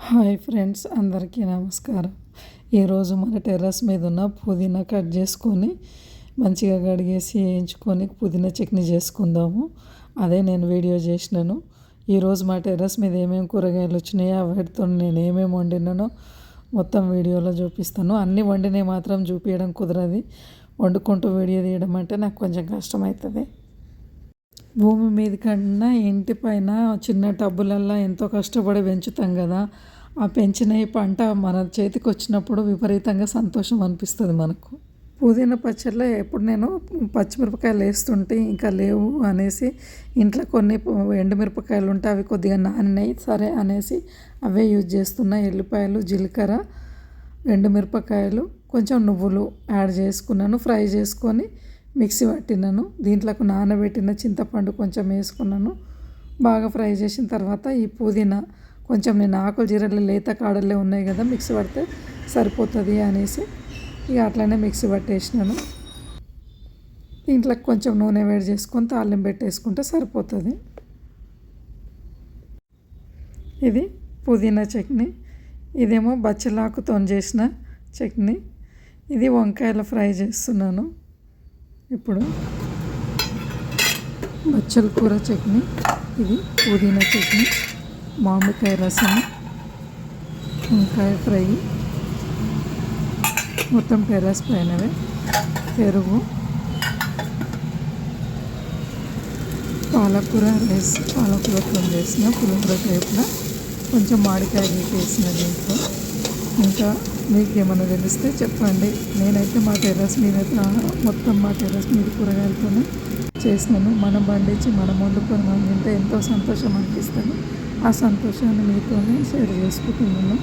Hi friends, అందరికీ నమస్కారం. ఈరోజు మన టెర్రస్ మీద ఉన్న పుదీనా కట్ చేసుకొని మంచిగా కడిగేసి వేయించుకొని పుదీనా చట్నీ చేసుకుందాము. అదే నేను వీడియో చేసినాను. ఈరోజు మా టెర్రస్ మీద ఏమేమి కూరగాయలు వచ్చినాయో వాటితో నేను ఏమేమి వండినానో మొత్తం వీడియోలో చూపిస్తాను. అన్నీ వండినవి మాత్రం చూపించడం కుదరదు. వండుకుంటూ వీడియో తీయడం అంటే నాకు కొంచెం కష్టమవుతుంది. భూమి మీద కన్నా ఇంటి పైన చిన్న టబ్బులల్లో ఎంతో కష్టపడి పెంచుతాం కదా. ఆ పెంచిన ఈ పంట మన చేతికి వచ్చినప్పుడు విపరీతంగా సంతోషం అనిపిస్తుంది మనకు. పుదీనా పచ్చడిలో ఎప్పుడు నేను పచ్చిమిరపకాయలు వేస్తుంటే ఇంకా లేవు అనేసి ఇంట్లో కొన్ని ఎండుమిరపకాయలు ఉంటే అవి కొద్దిగా నానినాయి సరే అనేసి అవే యూజ్ చేస్తున్నా. ఎల్లిపాయలు, జీలకర్ర, ఎండుమిరపకాయలు, కొంచెం నువ్వులు యాడ్ చేసుకున్నాను. ఫ్రై చేసుకొని మిక్సీ పట్టినాను. దీంట్లోకి నానబెట్టిన చింతపండు కొంచెం వేసుకున్నాను. బాగా ఫ్రై చేసిన తర్వాత ఈ పుదీనా కొంచెం నేను ఆకులు జీరలు లేత కాడలే ఉన్నాయి కదా, మిక్సీ పడితే సరిపోతుంది అనేసి ఇక అట్లనే మిక్సీ పట్టేసినాను. దీంట్లోకి కొంచెం నూనె వేడి చేసుకొని తాలింపు పెట్టేసుకుంటే సరిపోతుంది. ఇది పుదీనా చట్నీ. ఇదేమో బచ్చలాకుతో చేసిన చట్నీ. ఇది వంకాయల ఫ్రై చేస్తున్నాను. ఇప్పుడు బచ్చల కూర చట్నీ, ఇది పుదీనా చట్నీ, మామిడికాయ రసం, వంకాయ ఫ్రై, మొత్తం టెర్రస్ పైనవే, పెరుగు, పాలకూర రైస్, పాలకూరతో చేసిన పులిహోర టైప్లో కొంచెం మామిడికాయ వేసిన దీంట్లో. ఇంకా మీకు ఏమైనా తెలిస్తే చెప్పండి. నేనైతే మా టెర్రస్ మీద మొత్తం మా టెర్రస్ మీద కూరగాయలతోనే చేసినాను. మనం పండించి మనం వండుకొని మనం తింటే ఎంతో సంతోషం అనిపిస్తుంది. ఆ సంతోషాన్ని మీతోనే షేర్ చేసుకుంటున్నాను.